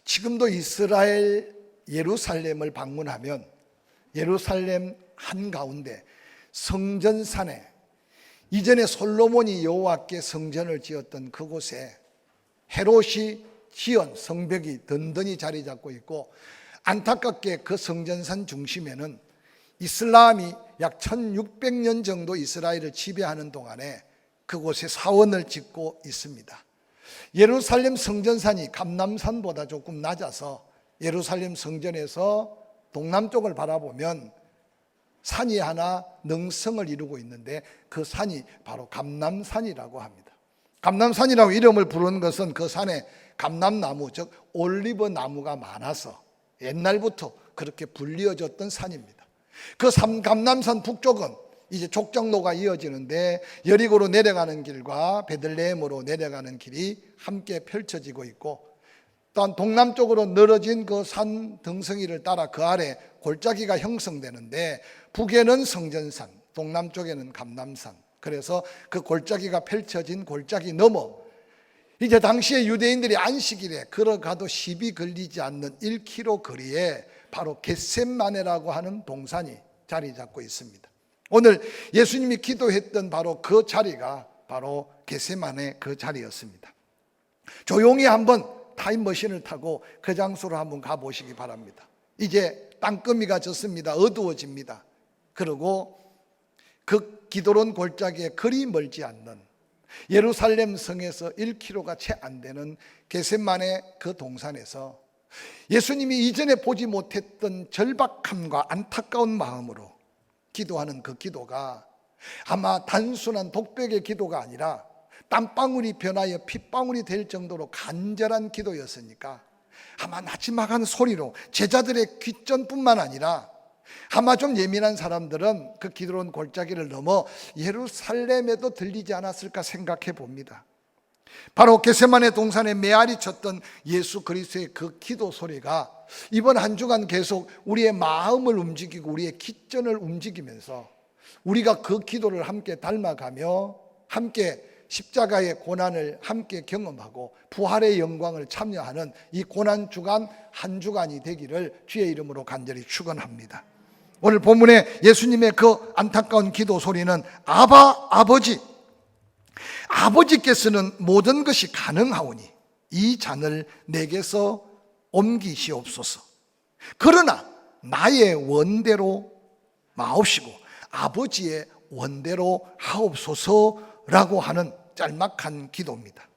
지금도 이스라엘 예루살렘을 방문하면 예루살렘 한가운데 성전산에 이전에 솔로몬이 여호와께 성전을 지었던 그곳에 헤롯이 지은 성벽이 든든히 자리 잡고 있고, 안타깝게 그 성전산 중심에는 이슬람이 약 1600년 정도 이스라엘을 지배하는 동안에 그곳에 사원을 짓고 있습니다. 예루살렘 성전산이 감람산보다 조금 낮아서 예루살렘 성전에서 동남쪽을 바라보면 산이 하나 능성을 이루고 있는데 그 산이 바로 감람산이라고 합니다. 감람산이라고 이름을 부르는 것은 그 산에 감람나무, 즉 올리브 나무가 많아서 옛날부터 그렇게 불리어졌던 산입니다. 그 감람산 북쪽은 이제 족장로가 이어지는데 여리고로 내려가는 길과 베들레헴으로 내려가는 길이 함께 펼쳐지고 있고, 또한 동남쪽으로 늘어진 그 산 등성이를 따라 그 아래 골짜기가 형성되는데 북에는 성전산, 동남쪽에는 감람산, 그래서 그 골짜기가 펼쳐진 골짜기 넘어 이제 당시에 유대인들이 안식일에 걸어가도 10이 걸리지 않는 1km 거리에 바로 겟셋마네라고 하는 동산이 자리 잡고 있습니다. 오늘 예수님이 기도했던 바로 그 자리가 바로 겟셋마네 그 자리였습니다. 조용히 한번 타임머신을 타고 그 장소로 한번 가보시기 바랍니다. 이제 땅거미가 졌습니다. 어두워집니다. 그리고 그 기도론 골짜기에 그리 멀지 않는 예루살렘 성에서 1km가 채 안 되는 겟셋마네 그 동산에서 예수님이 이전에 보지 못했던 절박함과 안타까운 마음으로 기도하는 그 기도가 아마 단순한 독백의 기도가 아니라 땀방울이 변하여 핏방울이 될 정도로 간절한 기도였으니까 아마 나지막한 소리로 제자들의 귓전뿐만 아니라 아마 좀 예민한 사람들은 그 기도론 골짜기를 넘어 예루살렘에도 들리지 않았을까 생각해 봅니다. 바로 겟세마네 동산에 메아리 쳤던 예수 그리스도의 그 기도 소리가 이번 한 주간 계속 우리의 마음을 움직이고 우리의 귓전을 움직이면서 우리가 그 기도를 함께 닮아가며 함께 십자가의 고난을 함께 경험하고 부활의 영광을 참여하는 이 고난 주간 한 주간이 되기를 주의 이름으로 간절히 축원합니다. 오늘 본문에 예수님의 그 안타까운 기도 소리는 아바 아버지, 아버지께서는 모든 것이 가능하오니 이 잔을 내게서 옮기시옵소서. 그러나 나의 원대로 마옵시고 아버지의 원대로 하옵소서라고 하는 짤막한 기도입니다.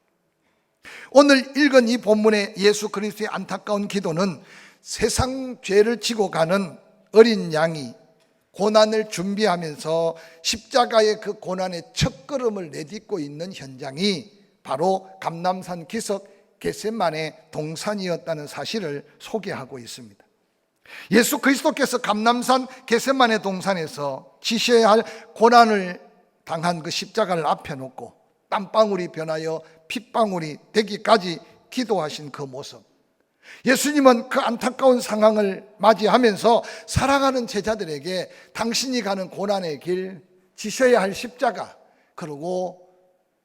오늘 읽은 이 본문의 예수 그리스도의 안타까운 기도는 세상 죄를 지고 가는 어린 양이 고난을 준비하면서 십자가의 그 고난의 첫걸음을 내딛고 있는 현장이 바로 감람산 기슭 겟셋마네 동산이었다는 사실을 소개하고 있습니다. 예수 그리스도께서 감람산 겟셋마네 동산에서 지셔야 할 고난을 당한 그 십자가를 앞에 놓고 땀방울이 변하여 핏방울이 되기까지 기도하신 그 모습, 예수님은 그 안타까운 상황을 맞이하면서 살아가는 제자들에게 당신이 가는 고난의 길, 지셔야 할 십자가, 그리고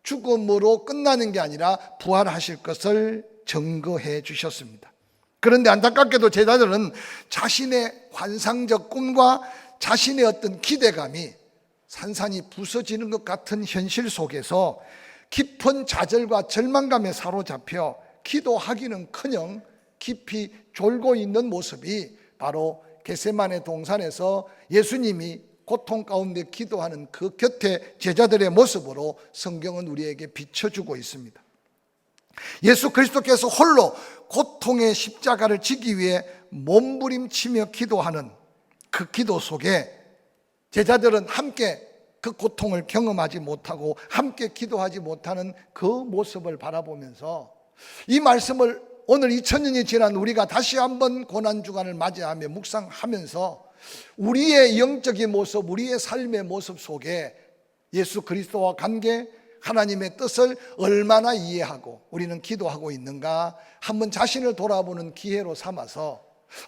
죽음으로 끝나는 게 아니라 부활하실 것을 증거해 주셨습니다. 그런데 안타깝게도 제자들은 자신의 환상적 꿈과 자신의 어떤 기대감이 산산이 부서지는 것 같은 현실 속에서 깊은 좌절과 절망감에 사로잡혀 기도하기는커녕 깊이 졸고 있는 모습이 바로 겟세마네 동산에서 예수님이 고통 가운데 기도하는 그 곁에 제자들의 모습으로 성경은 우리에게 비춰주고 있습니다. 예수 그리스도께서 홀로 고통의 십자가를 지기 위해 몸부림치며 기도하는 그 기도 속에 제자들은 함께 그 고통을 경험하지 못하고 함께 기도하지 못하는 그 모습을 바라보면서 이 말씀을 오늘 2000년이 지난 우리가 다시 한번 고난주간을 맞이하며 묵상하면서 우리의 영적인 모습, 우리의 삶의 모습 속에 예수 그리스도와 관계, 하나님의 뜻을 얼마나 이해하고 우리는 기도하고 있는가 한번 자신을 돌아보는 기회로 삼아서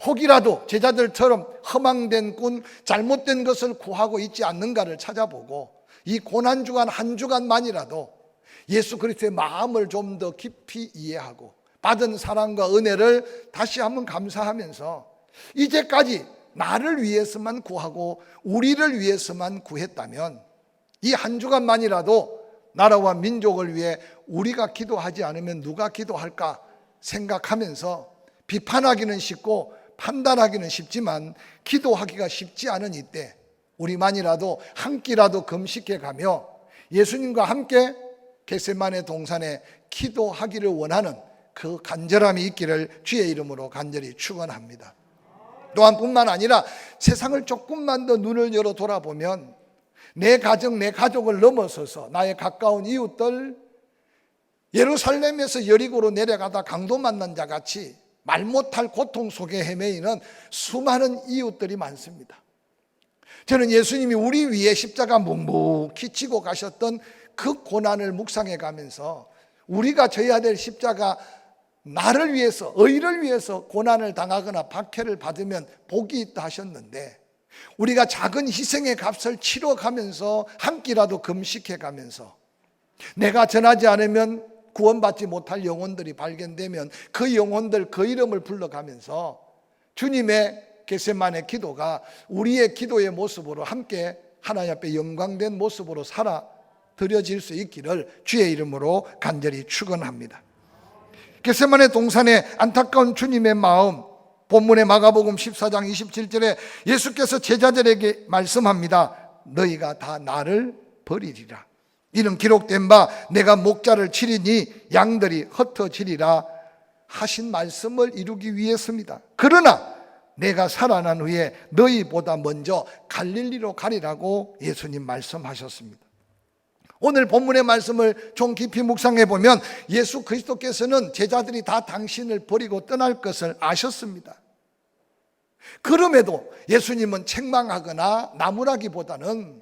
혹이라도 제자들처럼 허망된 꾼, 잘못된 것을 구하고 있지 않는가를 찾아보고 이 고난주간 한 주간만이라도 예수 그리스도의 마음을 좀 더 깊이 이해하고 받은 사랑과 은혜를 다시 한번 감사하면서 이제까지 나를 위해서만 구하고 우리를 위해서만 구했다면 이 한 주간만이라도 나라와 민족을 위해 우리가 기도하지 않으면 누가 기도할까 생각하면서 비판하기는 쉽고 판단하기는 쉽지만 기도하기가 쉽지 않은 이때 우리만이라도 한 끼라도 금식해 가며 예수님과 함께 겟세마네 동산에 기도하기를 원하는 그 간절함이 있기를 주의 이름으로 간절히 축원합니다. 또한 뿐만 아니라 세상을 조금만 더 눈을 열어 돌아보면 내 가정, 내 가족을 넘어서서 나의 가까운 이웃들, 예루살렘에서 여리고로 내려가다 강도 만난 자 같이 말 못할 고통 속에 헤매이는 수많은 이웃들이 많습니다. 저는 예수님이 우리 위에 십자가 묵묵히 지고 가셨던 그 고난을 묵상해 가면서 우리가 져야 될 십자가, 나를 위해서, 의를 위해서 고난을 당하거나 박해를 받으면 복이 있다 하셨는데 우리가 작은 희생의 값을 치러가면서 한 끼라도 금식해 가면서 내가 전하지 않으면 구원받지 못할 영혼들이 발견되면 그 영혼들, 그 이름을 불러가면서 주님의 겟세마네 기도가 우리의 기도의 모습으로 함께 하나님 앞에 영광된 모습으로 살아 드려질 수 있기를 주의 이름으로 간절히 축원합니다. 겟세마네 동산의 안타까운 주님의 마음, 본문의 마가복음 14장 27절에 예수께서 제자들에게 말씀합니다. 너희가 다 나를 버리리라. 이는 기록된 바 내가 목자를 치리니 양들이 흩어지리라 하신 말씀을 이루기 위해서입니다. 그러나 내가 살아난 후에 너희보다 먼저 갈릴리로 가리라고 예수님 말씀하셨습니다. 오늘 본문의 말씀을 좀 깊이 묵상해 보면 예수 그리스도께서는 제자들이 다 당신을 버리고 떠날 것을 아셨습니다. 그럼에도 예수님은 책망하거나 나무라기보다는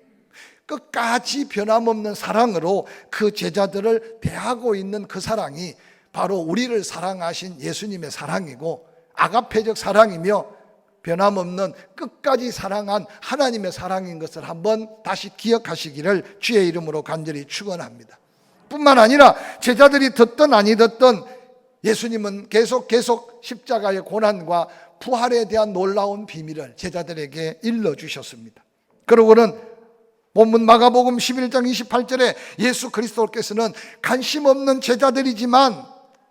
끝까지 변함없는 사랑으로 그 제자들을 대하고 있는 그 사랑이 바로 우리를 사랑하신 예수님의 사랑이고 아가페적 사랑이며 변함없는 끝까지 사랑한 하나님의 사랑인 것을 한번 다시 기억하시기를 주의 이름으로 간절히 축원합니다. 뿐만 아니라 제자들이 듣든 아니 듣든 예수님은 계속 십자가의 고난과 부활에 대한 놀라운 비밀을 제자들에게 일러주셨습니다. 그러고는 본문 마가복음 11장 28절에 예수 그리스도께서는 관심 없는 제자들이지만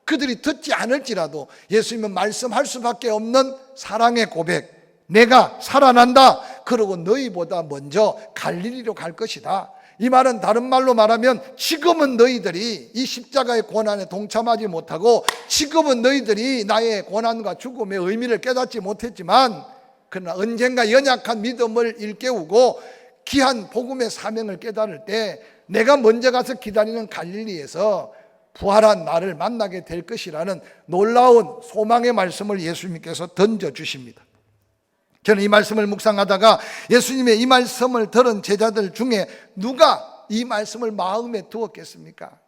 그들이 듣지 않을지라도 예수님은 말씀할 수밖에 없는 사랑의 고백, 내가 살아난다. 그러고 너희보다 먼저 갈릴리로 갈 것이다. 이 말은 다른 말로 말하면 지금은 너희들이 이 십자가의 고난에 동참하지 못하고 지금은 너희들이 나의 고난과 죽음의 의미를 깨닫지 못했지만 그러나 언젠가 연약한 믿음을 일깨우고 귀한 복음의 사명을 깨달을 때 내가 먼저 가서 기다리는 갈릴리에서 부활한 나를 만나게 될 것이라는 놀라운 소망의 말씀을 예수님께서 던져주십니다. 저는 이 말씀을 묵상하다가 예수님의 이 말씀을 들은 제자들 중에 누가 이 말씀을 마음에 두었겠습니까?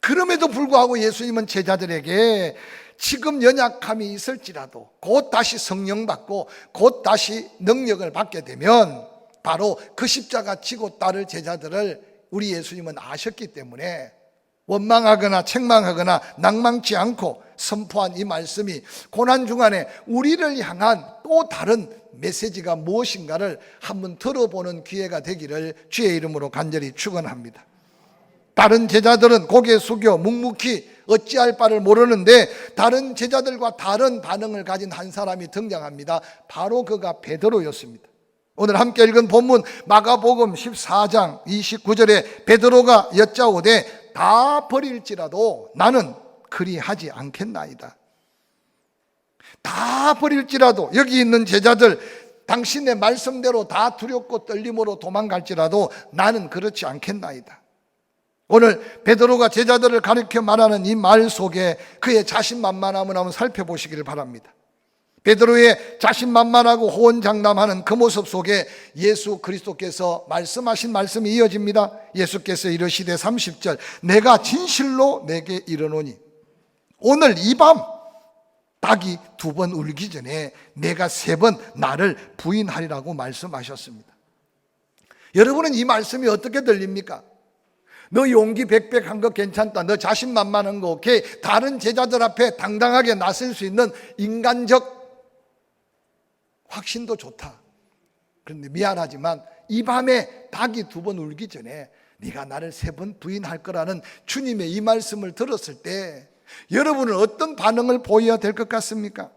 그럼에도 불구하고 예수님은 제자들에게 지금 연약함이 있을지라도 곧 다시 성령 받고 곧 다시 능력을 받게 되면 바로 그 십자가 지고 따를 제자들을 우리 예수님은 아셨기 때문에 원망하거나 책망하거나 낭망치 않고 선포한 이 말씀이 고난 중간에 우리를 향한 또 다른 메시지가 무엇인가를 한번 들어보는 기회가 되기를 주의 이름으로 간절히 축원합니다. 다른 제자들은 고개 숙여 묵묵히 어찌할 바를 모르는데 다른 제자들과 다른 반응을 가진 한 사람이 등장합니다. 바로 그가 베드로였습니다. 오늘 함께 읽은 본문 마가복음 14장 29절에 베드로가 여짜오되 다 버릴지라도 나는 그리하지 않겠나이다. 다 버릴지라도 여기 있는 제자들 당신의 말씀대로 다 두렵고 떨림으로 도망갈지라도 나는 그렇지 않겠나이다. 오늘 베드로가 제자들을 가리켜 말하는 이 말 속에 그의 자신만만함을 한번 살펴보시기를 바랍니다. 베드로의 자신만만하고 호언장담하는 그 모습 속에 예수 그리스도께서 말씀하신 말씀이 이어집니다. 예수께서 이르시되 30절 내가 진실로 내게 이르노니 오늘 이 밤 닭이 2번 울기 전에 내가 3번 나를 부인하리라고 말씀하셨습니다. 여러분은 이 말씀이 어떻게 들립니까? 너 용기 백백한 거 괜찮다. 너 자신만만한 거 오케이. 다른 제자들 앞에 당당하게 나설 수 있는 인간적 확신도 좋다. 그런데 미안하지만 이 밤에 닭이 2번 울기 전에 네가 나를 3번 부인할 거라는 주님의 이 말씀을 들었을 때 여러분은 어떤 반응을 보여야 될 것 같습니까?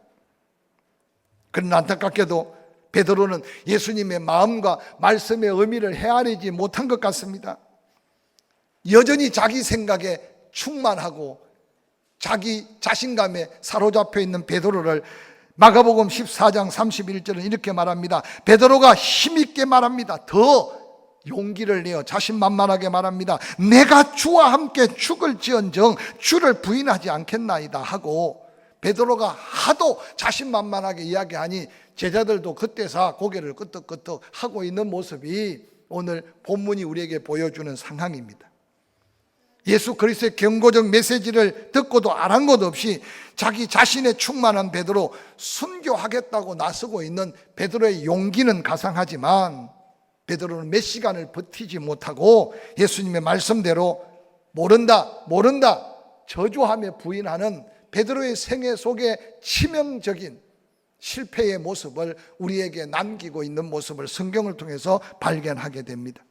그러나 안타깝게도 베드로는 예수님의 마음과 말씀의 의미를 헤아리지 못한 것 같습니다. 여전히 자기 생각에 충만하고 자기 자신감에 사로잡혀 있는 베드로를 마가복음 14장 31절은 이렇게 말합니다. 베드로가 힘있게 말합니다. 더 용기를 내어 자신만만하게 말합니다. 내가 주와 함께 죽을지언정 주를 부인하지 않겠나이다 하고, 베드로가 하도 자신만만하게 이야기하니 제자들도 그때서 고개를 끄덕끄덕 하고 있는 모습이 오늘 본문이 우리에게 보여주는 상황입니다. 예수 그리스도의 경고적 메시지를 듣고도 아랑곳 없이 자기 자신의 충만한 베드로, 순교하겠다고 나서고 있는 베드로의 용기는 가상하지만 베드로는 몇 시간을 버티지 못하고 예수님의 말씀대로 모른다 저주하며 부인하는 베드로의 생애 속에 치명적인 실패의 모습을 우리에게 남기고 있는 모습을 성경을 통해서 발견하게 됩니다.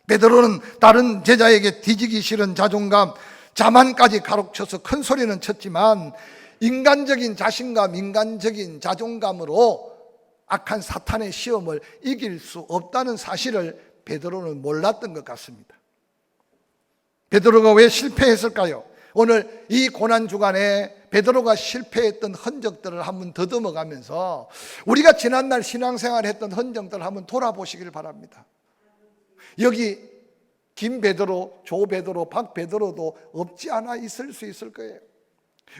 베드로는 다른 제자에게 뒤지기 싫은 자존감, 자만까지 가로쳐서 큰 소리는 쳤지만 인간적인 자신감, 인간적인 자존감으로 악한 사탄의 시험을 이길 수 없다는 사실을 베드로는 몰랐던 것 같습니다. 베드로가 왜 실패했을까요? 오늘 이 고난주간에 베드로가 실패했던 흔적들을 한번 더듬어 가면서 우리가 지난날 신앙생활 했던 흔적들을 한번 돌아보시길 바랍니다. 여기 김 베드로, 조 베드로, 박 베드로도 없지 않아 있을 수 있을 거예요.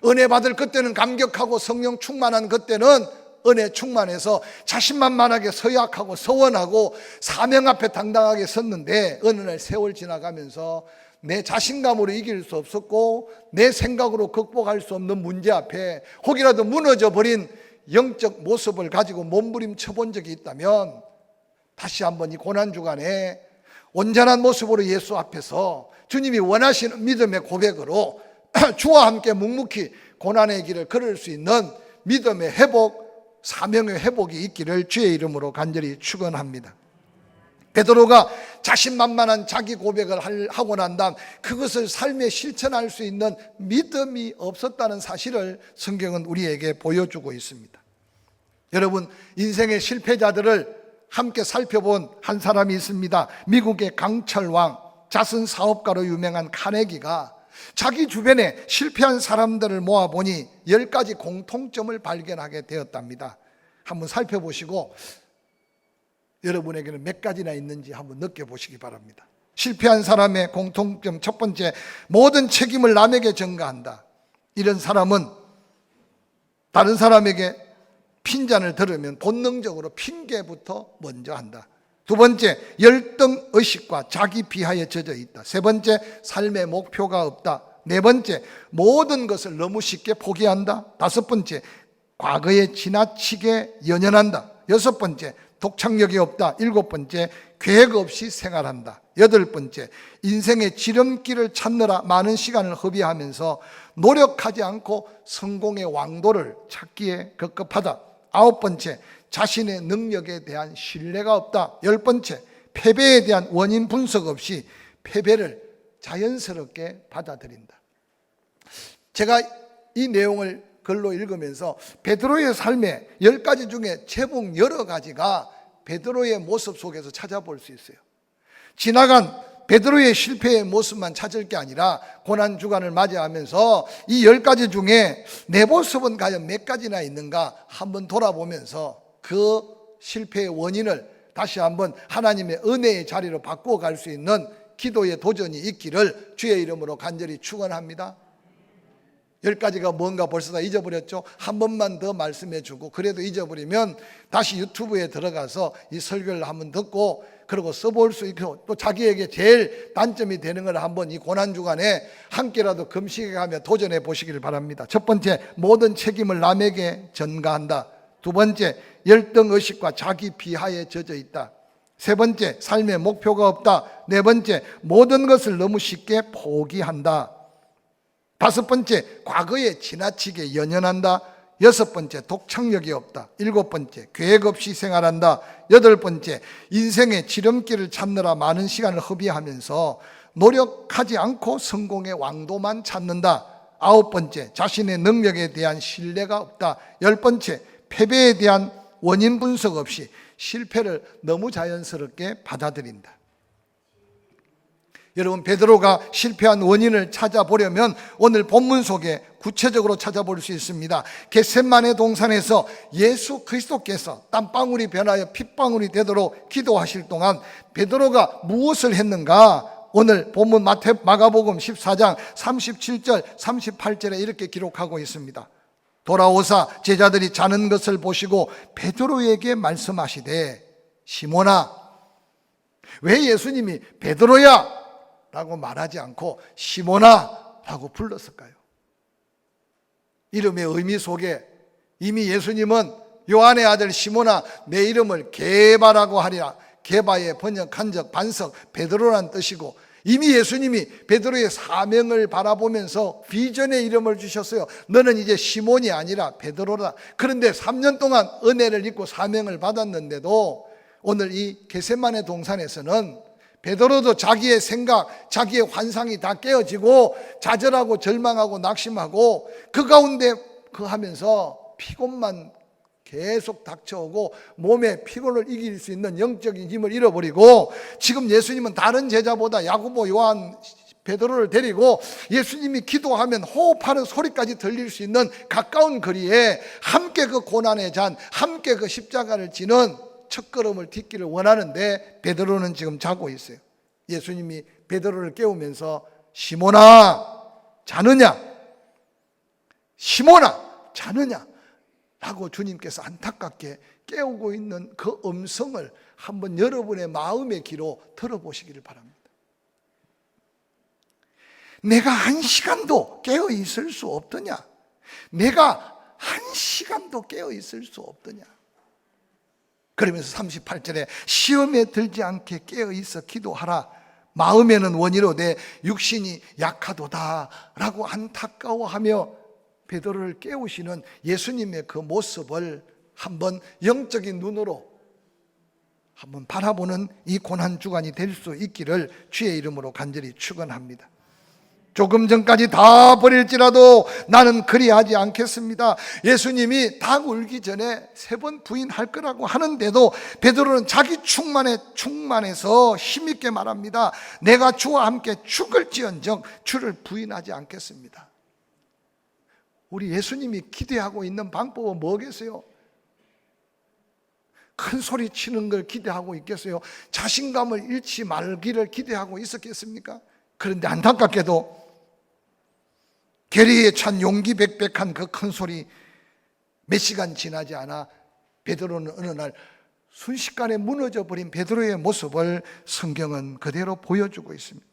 은혜 받을 그때는 감격하고 성령 충만한 그때는 은혜 충만해서 자신만만하게 서약하고 서원하고 사명 앞에 당당하게 섰는데 어느 날 세월 지나가면서 내 자신감으로 이길 수 없었고 내 생각으로 극복할 수 없는 문제 앞에 혹이라도 무너져 버린 영적 모습을 가지고 몸부림쳐 본 적이 있다면 다시 한번 이 고난주간에 온전한 모습으로 예수 앞에서 주님이 원하시는 믿음의 고백으로 주와 함께 묵묵히 고난의 길을 걸을 수 있는 믿음의 회복, 사명의 회복이 있기를 주의 이름으로 간절히 축원합니다. 베드로가 자신만만한 자기 고백을 하고 난 다음 그것을 삶에 실천할 수 있는 믿음이 없었다는 사실을 성경은 우리에게 보여주고 있습니다. 여러분, 인생의 실패자들을 함께 살펴본 한 사람이 있습니다. 미국의 강철왕, 자선 사업가로 유명한 카네기가 자기 주변에 실패한 사람들을 모아보니 10가지 공통점을 발견하게 되었답니다. 한번 살펴보시고 여러분에게는 몇 가지나 있는지 한번 느껴보시기 바랍니다. 실패한 사람의 공통점 첫 번째, 모든 책임을 남에게 전가한다. 이런 사람은 다른 사람에게 핀잔을 들으면 본능적으로 핑계부터 먼저 한다. 두 번째, 열등의식과 자기 비하에 젖어 있다. 세 번째, 삶의 목표가 없다. 네 번째, 모든 것을 너무 쉽게 포기한다. 다섯 번째, 과거에 지나치게 연연한다. 여섯 번째, 독창력이 없다. 일곱 번째, 계획 없이 생활한다. 여덟 번째, 인생의 지름길을 찾느라 많은 시간을 허비하면서 노력하지 않고 성공의 왕도를 찾기에 급급하다. 아홉 번째, 자신의 능력에 대한 신뢰가 없다. 열 번째, 패배에 대한 원인 분석 없이 패배를 자연스럽게 받아들인다. 제가 이 내용을 글로 읽으면서 베드로의 삶의 10가지 중에 제법 여러 가지가 베드로의 모습 속에서 찾아볼 수 있어요. 지나간 베드로의 실패의 모습만 찾을 게 아니라 고난주간을 맞이하면서 이 10가지 중에 내 모습은 과연 몇 가지나 있는가 한번 돌아보면서 그 실패의 원인을 다시 한번 하나님의 은혜의 자리로 바꾸어 갈 수 있는 기도의 도전이 있기를 주의 이름으로 간절히 축원합니다. 10가지가 뭔가 벌써 다 잊어버렸죠. 한 번만 더 말씀해 주고 그래도 잊어버리면 다시 유튜브에 들어가서 이 설교를 한번 듣고 그리고 써볼 수 있고 또 자기에게 제일 단점이 되는 걸 한번 이 고난주간에 함께라도 금식해 가며 도전해 보시기를 바랍니다. 첫 번째, 모든 책임을 남에게 전가한다. 두 번째, 열등의식과 자기 비하에 젖어 있다. 세 번째, 삶의 목표가 없다. 네 번째, 모든 것을 너무 쉽게 포기한다. 다섯 번째, 과거에 지나치게 연연한다. 여섯 번째, 독창력이 없다. 일곱 번째, 계획 없이 생활한다. 여덟 번째, 인생의 지름길을 찾느라 많은 시간을 허비하면서 노력하지 않고 성공의 왕도만 찾는다. 아홉 번째, 자신의 능력에 대한 신뢰가 없다. 열 번째, 패배에 대한 원인 분석 없이 실패를 너무 자연스럽게 받아들인다. 여러분, 베드로가 실패한 원인을 찾아보려면 오늘 본문 속에 구체적으로 찾아볼 수 있습니다. 겟세마네 동산에서 예수 그리스도께서 땀방울이 변하여 핏방울이 되도록 기도하실 동안 베드로가 무엇을 했는가? 오늘 본문 마가복음 14장 37절 38절에 이렇게 기록하고 있습니다. 돌아오사 제자들이 자는 것을 보시고 베드로에게 말씀하시되, 시몬아, 왜 예수님이 베드로야 라고 말하지 않고 시몬아 라고 불렀을까요? 이름의 의미 속에 이미 예수님은 요한의 아들 시몬아, 내 이름을 게바라고 하리라. 게바의 번역한 적 반석 베드로란 뜻이고, 이미 예수님이 베드로의 사명을 바라보면서 비전의 이름을 주셨어요. 너는 이제 시몬이 아니라 베드로다. 그런데 3년 동안 은혜를 입고 사명을 받았는데도 오늘 이 겟세마네 동산에서는 베드로도 자기의 생각, 자기의 환상이 다 깨어지고 좌절하고 절망하고 낙심하고 그 가운데 하면서 피곤만 계속 닥쳐오고 몸의 피곤을 이길 수 있는 영적인 힘을 잃어버리고, 지금 예수님은 다른 제자보다 야고보, 요한, 베드로를 데리고 예수님이 기도하면 호흡하는 소리까지 들릴 수 있는 가까운 거리에 함께 그 고난의 잔, 함께 그 십자가를 지는 첫걸음을 딛기를 원하는데 베드로는 지금 자고 있어요. 예수님이 베드로를 깨우면서 시몬아 자느냐, 시몬아 자느냐 라고 주님께서 안타깝게 깨우고 있는 그 음성을 한번 여러분의 마음의 귀로 들어보시기를 바랍니다. 내가 한 시간도 깨어 있을 수 없더냐? 내가 한 시간도 깨어 있을 수 없더냐? 그러면서 38절에 시험에 들지 않게 깨어 있어 기도하라. 마음에는 원이로되 육신이 약하도다 라고 안타까워하며 베드로를 깨우시는 예수님의 그 모습을 한번 영적인 눈으로 한번 바라보는 이 고난주간이 될 수 있기를 주의 이름으로 간절히 축원합니다. 조금 전까지 다 버릴지라도 나는 그리하지 않겠습니다. 예수님이 닭 울기 전에 3번 부인할 거라고 하는데도 베드로는 자기 충만해서 힘있게 말합니다. 내가 주와 함께 죽을지언정 주를 부인하지 않겠습니다. 우리 예수님이 기대하고 있는 방법은 뭐겠어요? 큰 소리 치는 걸 기대하고 있겠어요? 자신감을 잃지 말기를 기대하고 있었겠습니까? 그런데 안타깝게도 계리에 찬 용기 백백한 그 큰 소리, 몇 시간 지나지 않아 베드로는 어느 날 순식간에 무너져 버린 베드로의 모습을 성경은 그대로 보여주고 있습니다.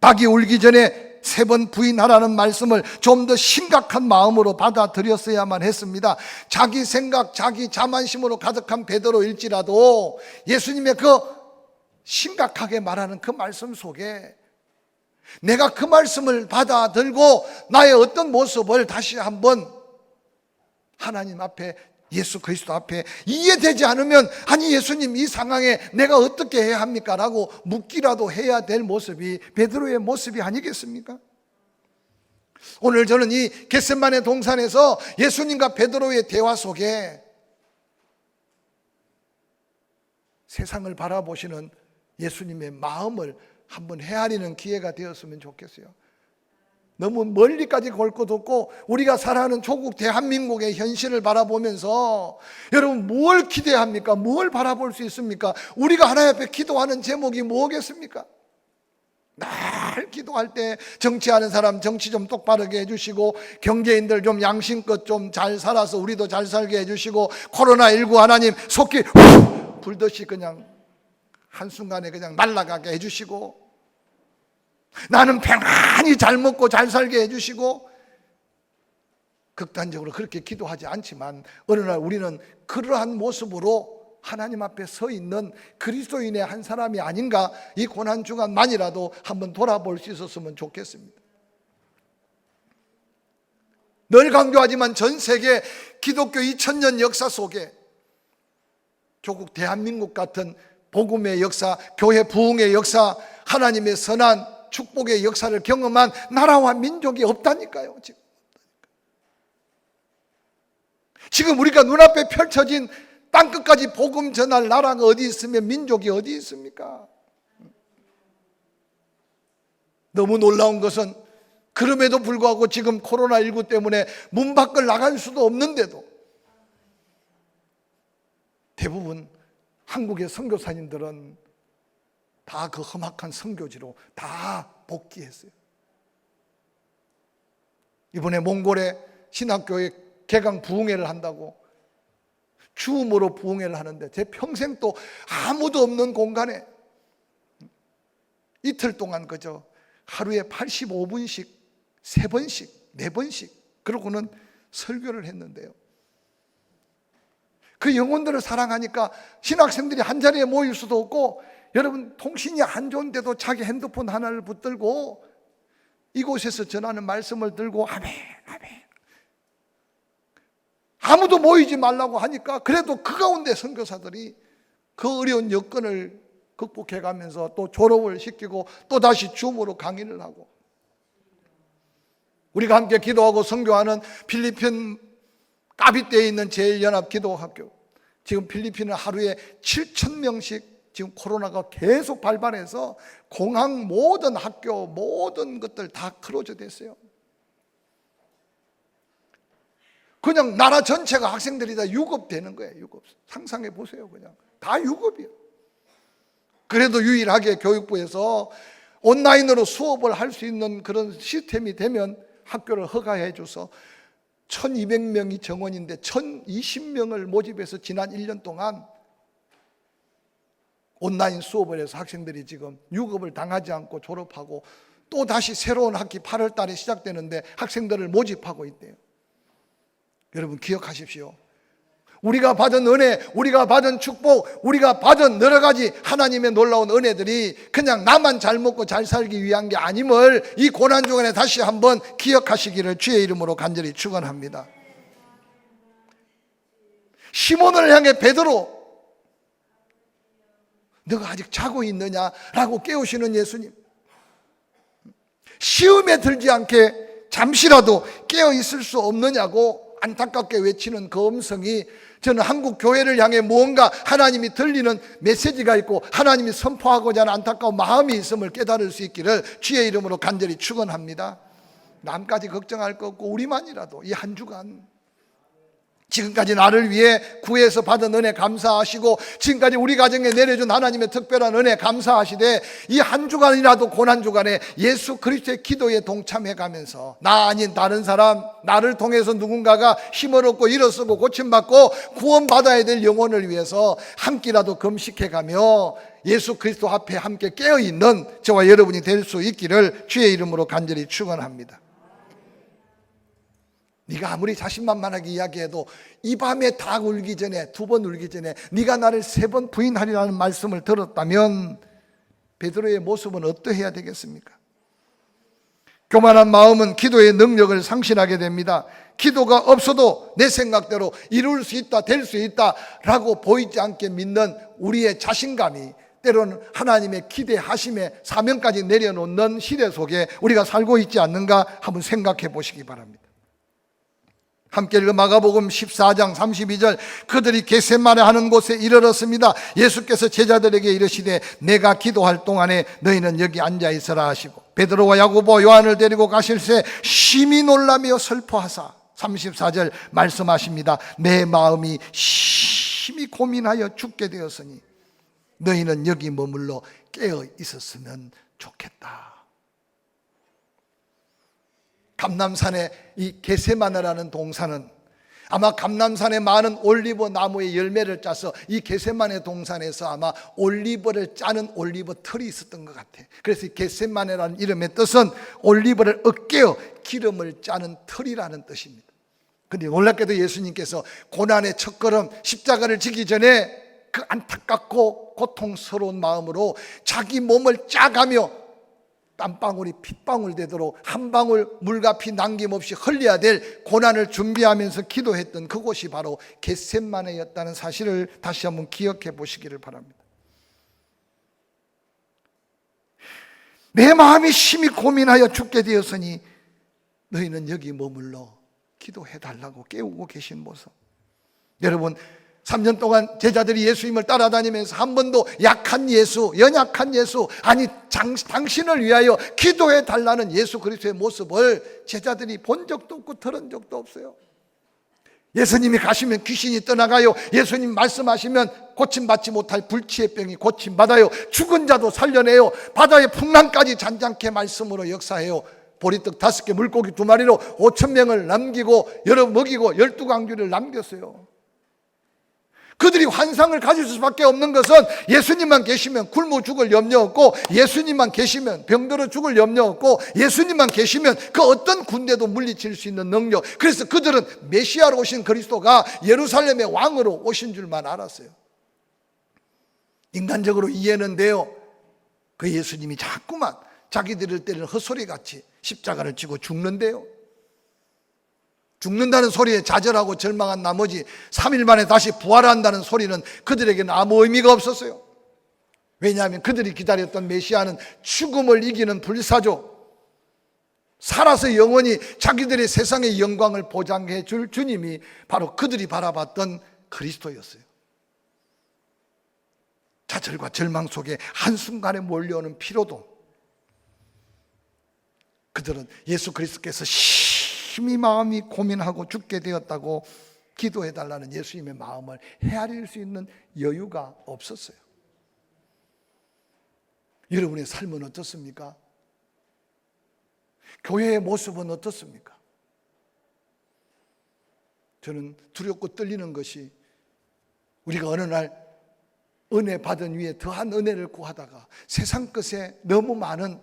닭이 울기 전에 3번 부인하라는 말씀을 좀 더 심각한 마음으로 받아들였어야만 했습니다. 자기 생각, 자기 자만심으로 가득한 베드로일지라도 예수님의 그 심각하게 말하는 그 말씀 속에 내가 그 말씀을 받아들고 나의 어떤 모습을 다시 한번 하나님 앞에, 예수 그리스도 앞에 이해되지 않으면, 아니 예수님 이 상황에 내가 어떻게 해야 합니까? 라고 묻기라도 해야 될 모습이 베드로의 모습이 아니겠습니까? 오늘 저는 이 겟세마네 동산에서 예수님과 베드로의 대화 속에 세상을 바라보시는 예수님의 마음을 한번 헤아리는 기회가 되었으면 좋겠어요. 너무 멀리까지 걸 것도 없고 우리가 살아가는 조국 대한민국의 현실을 바라보면서 여러분 뭘 기대합니까? 뭘 바라볼 수 있습니까? 우리가 하나님 앞에 기도하는 제목이 뭐겠습니까? 날 기도할 때 정치하는 사람 정치 좀 똑바르게 해주시고, 경제인들 좀 양심껏 좀 잘 살아서 우리도 잘 살게 해주시고, 코로나19 하나님 속히 불듯이 그냥 한순간에 그냥 날아가게 해주시고, 나는 평안히 잘 먹고 잘 살게 해주시고, 극단적으로 그렇게 기도하지 않지만 어느 날 우리는 그러한 모습으로 하나님 앞에 서 있는 그리스도인의 한 사람이 아닌가, 이 고난 주간만이라도 한번 돌아볼 수 있었으면 좋겠습니다. 늘 강조하지만 전 세계 기독교 2000년 역사 속에 조국 대한민국 같은 복음의 역사, 교회 부흥의 역사, 하나님의 선한 축복의 역사를 경험한 나라와 민족이 없다니까요. 지금 우리가 눈앞에 펼쳐진 땅끝까지 복음 전할 나라가 어디 있으면 민족이 어디 있습니까? 너무 놀라운 것은 그럼에도 불구하고 지금 코로나19 때문에 문 밖을 나갈 수도 없는데도 대부분 한국의 선교사님들은 다 그 험악한 선교지로 다 복귀했어요. 이번에 몽골에 신학교에 개강 부흥회를 한다고 줌으로 부흥회를 하는데 제 평생 또 아무도 없는 공간에 이틀 동안 그저 하루에 85분씩 3번씩 4번씩 그러고는 설교를 했는데요. 그 영혼들을 사랑하니까 신학생들이 한 자리에 모일 수도 없고, 여러분 통신이 안 좋은데도 자기 핸드폰 하나를 붙들고 이곳에서 전하는 말씀을 들고 아멘 아멘, 아무도 모이지 말라고 하니까 그래도 그 가운데 선교사들이 그 어려운 여건을 극복해 가면서 또 졸업을 시키고 또 다시 줌으로 강의를 하고, 우리가 함께 기도하고 선교하는 필리핀 까비떼에 있는 제일연합기도학교, 지금 필리핀은 하루에 7,000명씩 지금 코로나가 계속 발발해서 공항 모든 학교 모든 것들 다 클로즈 됐어요. 그냥 나라 전체가 학생들이 다 유급되는 거예요. 유급. 상상해 보세요. 그냥 다 유급이에요. 그래도 유일하게 교육부에서 온라인으로 수업을 할 수 있는 그런 시스템이 되면 학교를 허가해 줘서 1200명이 정원인데 1020명을 모집해서 지난 1년 동안 온라인 수업을 해서 학생들이 지금 유급을 당하지 않고 졸업하고 또 다시 새로운 학기 8월 달에 시작되는데 학생들을 모집하고 있대요. 여러분 기억하십시오. 우리가 받은 은혜, 우리가 받은 축복, 우리가 받은 여러 가지 하나님의 놀라운 은혜들이 그냥 나만 잘 먹고 잘 살기 위한 게 아님을 이 고난 중간에 다시 한번 기억하시기를 주의 이름으로 간절히 축원합니다. 시몬을 향해 베드로, 너가 아직 자고 있느냐라고 깨우시는 예수님, 시험에 들지 않게 잠시라도 깨어 있을 수 없느냐고 안타깝게 외치는 그 음성이 저는 한국 교회를 향해 무언가 하나님이 들리는 메시지가 있고 하나님이 선포하고자 하는 안타까운 마음이 있음을 깨달을 수 있기를 주의 이름으로 간절히 축원합니다. 남까지 걱정할 거 없고 우리만이라도 이 한 주간 지금까지 나를 위해 구해서 받은 은혜 감사하시고 지금까지 우리 가정에 내려준 하나님의 특별한 은혜 감사하시되 이 한 주간이라도 고난 주간에 예수 그리스도의 기도에 동참해 가면서 나 아닌 다른 사람, 나를 통해서 누군가가 힘을 얻고 일어서고 고침받고 구원받아야 될 영혼을 위해서 한 끼라도 금식해 가며 예수 그리스도 앞에 함께 깨어있는 저와 여러분이 될 수 있기를 주의 이름으로 간절히 축원합니다. 네가 아무리 자신만만하게 이야기해도 이 밤에 닭 울기 전에 2번 울기 전에 네가 나를 3번 부인하리라는 말씀을 들었다면 베드로의 모습은 어떠해야 되겠습니까? 교만한 마음은 기도의 능력을 상실하게 됩니다. 기도가 없어도 내 생각대로 이룰 수 있다, 될 수 있다 라고 보이지 않게 믿는 우리의 자신감이 때로는 하나님의 기대하심에 사명까지 내려놓는 시대 속에 우리가 살고 있지 않는가 한번 생각해 보시기 바랍니다. 함께 읽어 마가복음 14장 32절, 그들이 겟세마네 하는 곳에 이르렀습니다. 예수께서 제자들에게 이르시되 내가 기도할 동안에 너희는 여기 앉아 있으라 하시고 베드로와 야고보 요한을 데리고 가실새 심히 놀라며 슬퍼하사 34절 말씀하십니다. 내 마음이 심히 고민하여 죽게 되었으니 너희는 여기 머물러 깨어 있었으면 좋겠다. 감람산의 이 겟세마네라는 동산은 아마 감람산에 많은 올리브 나무의 열매를 짜서 이 겟세마네 동산에서 아마 올리브를 짜는 올리브 틀이 있었던 것 같아. 그래서 이 겟세마네라는 이름의 뜻은 올리브를 으깨어 기름을 짜는 틀이라는 뜻입니다. 그런데 놀랍게도 예수님께서 고난의 첫걸음 십자가를 지기 전에 그 안타깝고 고통스러운 마음으로 자기 몸을 짜가며 땀방울이 핏방울 되도록 한 방울 물과 피 남김없이 흘려야 될 고난을 준비하면서 기도했던 그곳이 바로 겟셋마네였다는 사실을 다시 한번 기억해 보시기를 바랍니다. 내 마음이 심히 고민하여 죽게 되었으니 너희는 여기 머물러 기도해 달라고 깨우고 계신 모습. 여러분, 3년 동안 제자들이 예수님을 따라다니면서 한 번도 약한 예수, 연약한 예수, 아니 당신을 위하여 기도해 달라는 예수 그리스도의 모습을 제자들이 본 적도 없고 들은 적도 없어요. 예수님이 가시면 귀신이 떠나가요. 예수님 말씀하시면 고침받지 못할 불치의 병이 고침받아요. 죽은 자도 살려내요. 바다의 풍랑까지 잔잔케 말씀으로 역사해요. 보리떡 5개, 물고기 2마리로 5,000명을 남기고 여러 먹이고 12광주를 남겼어요. 그들이 환상을 가질 수밖에 없는 것은 예수님만 계시면 굶어 죽을 염려 없고, 예수님만 계시면 병들어 죽을 염려 없고, 예수님만 계시면 그 어떤 군대도 물리칠 수 있는 능력. 그래서 그들은 메시아로 오신 그리스도가 예루살렘의 왕으로 오신 줄만 알았어요. 인간적으로 이해는 돼요. 그 예수님이 자꾸만 자기들을 때리는 헛소리같이 십자가를 지고 죽는데요. 죽는다는 소리에 좌절하고 절망한 나머지 3일 만에 다시 부활한다는 소리는 그들에게는 아무 의미가 없었어요. 왜냐하면 그들이 기다렸던 메시아는 죽음을 이기는 불사조, 살아서 영원히 자기들의 세상의 영광을 보장해 줄 주님이 바로 그들이 바라봤던 그리스도였어요. 좌절과 절망 속에 한순간에 몰려오는 피로도 그들은 예수 그리스도께서 심히 마음이 고민하고 죽게 되었다고 기도해달라는 예수님의 마음을 헤아릴 수 있는 여유가 없었어요. 여러분의 삶은 어떻습니까? 교회의 모습은 어떻습니까? 저는 두렵고 떨리는 것이 우리가 어느 날 은혜 받은 위에 더한 은혜를 구하다가 세상 것에 너무 많은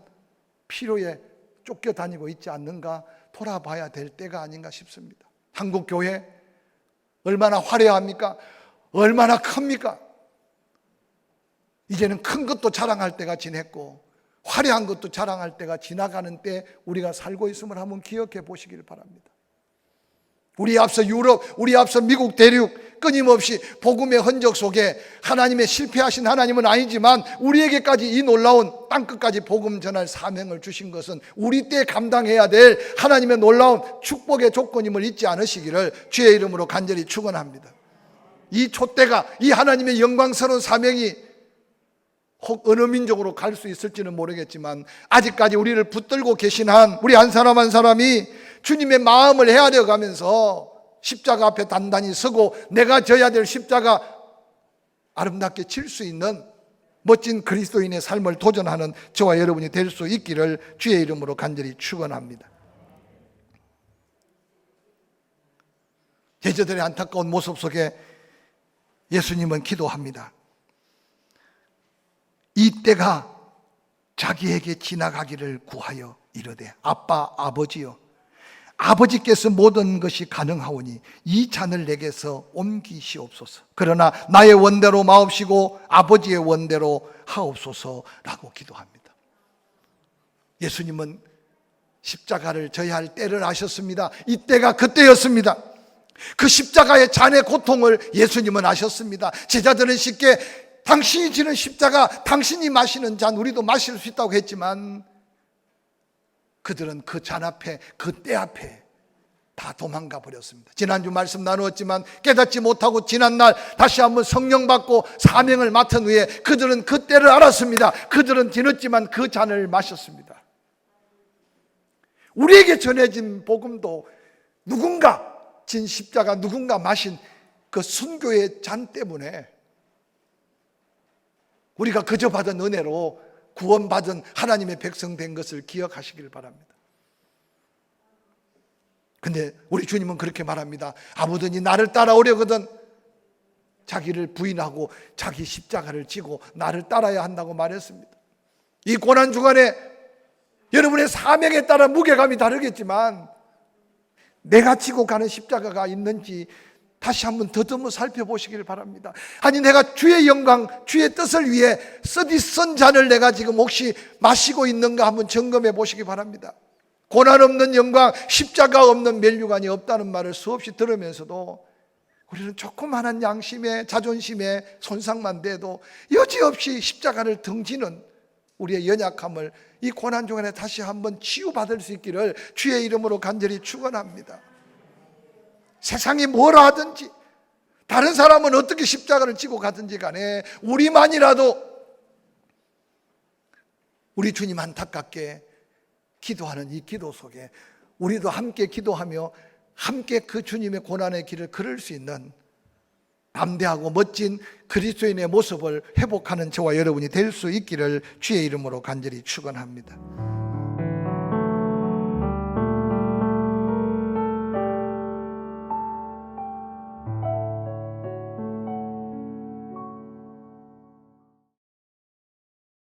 필요에 쫓겨다니고 있지 않는가 돌아봐야 될 때가 아닌가 싶습니다. 한국 교회 얼마나 화려합니까? 얼마나 큽니까? 이제는 큰 것도 자랑할 때가 지냈고 화려한 것도 자랑할 때가 지나가는 때 우리가 살고 있음을 한번 기억해 보시길 바랍니다. 우리 앞서 유럽, 우리 앞서 미국 대륙 끊임없이 복음의 흔적 속에 하나님의 실패하신 하나님은 아니지만 우리에게까지 이 놀라운 땅끝까지 복음 전할 사명을 주신 것은 우리 때 감당해야 될 하나님의 놀라운 축복의 조건임을 잊지 않으시기를 주의 이름으로 간절히 축원합니다. 이 촛대가, 이 하나님의 영광스러운 사명이 혹 어느 민족으로 갈 수 있을지는 모르겠지만 아직까지 우리를 붙들고 계신 한 우리 한 사람 한 사람이 주님의 마음을 헤아려 가면서 십자가 앞에 단단히 서고 내가 져야 될 십자가 아름답게 질 수 있는 멋진 그리스도인의 삶을 도전하는 저와 여러분이 될 수 있기를 주의 이름으로 간절히 축원합니다. 제자들의 안타까운 모습 속에 예수님은 기도합니다. 이 때가 자기에게 지나가기를 구하여 이르되 아빠 아버지여, 아버지께서 모든 것이 가능하오니 이 잔을 내게서 옮기시옵소서. 그러나 나의 원대로 마옵시고 아버지의 원대로 하옵소서라고 기도합니다. 예수님은 십자가를 져야 할 때를 아셨습니다. 이 때가 그때였습니다. 그 십자가의 잔의 고통을 예수님은 아셨습니다. 제자들은 쉽게 당신이 지는 십자가, 당신이 마시는 잔 우리도 마실 수 있다고 했지만 그들은 그 잔 앞에, 그 때 앞에 다 도망가 버렸습니다. 지난주 말씀 나누었지만 깨닫지 못하고 지난날 다시 한번 성령 받고 사명을 맡은 후에 그들은 그 때를 알았습니다. 그들은 뒤늦지만 그 잔을 마셨습니다. 우리에게 전해진 복음도 누군가 진 십자가, 누군가 마신 그 순교의 잔 때문에 우리가 그저 받은 은혜로 구원받은 하나님의 백성 된 것을 기억하시길 바랍니다. 근데 우리 주님은 그렇게 말합니다. 아무든지 나를 따라오려거든 자기를 부인하고 자기 십자가를 지고 나를 따라야 한다고 말했습니다. 이 고난 주간에 여러분의 사명에 따라 무게감이 다르겠지만 내가 지고 가는 십자가가 있는지 다시 한번 더듬어 살펴보시길 바랍니다. 아니, 내가 주의 영광, 주의 뜻을 위해 쓰디쓴 잔을 내가 지금 혹시 마시고 있는가 한번 점검해 보시기 바랍니다. 고난 없는 영광, 십자가 없는 면류관이 없다는 말을 수없이 들으면서도 우리는 조그마한 양심에, 자존심에 손상만 돼도 여지없이 십자가를 등지는 우리의 연약함을 이 고난 중간에 다시 한번 치유받을 수 있기를 주의 이름으로 간절히 축원합니다. 세상이 뭐라 하든지, 다른 사람은 어떻게 십자가를 지고 가든지 간에 우리만이라도 우리 주님 안타깝게 기도하는 이 기도 속에 우리도 함께 기도하며 함께 그 주님의 고난의 길을 걸을 수 있는 담대하고 멋진 그리스도인의 모습을 회복하는 저와 여러분이 될 수 있기를 주의 이름으로 간절히 축원합니다.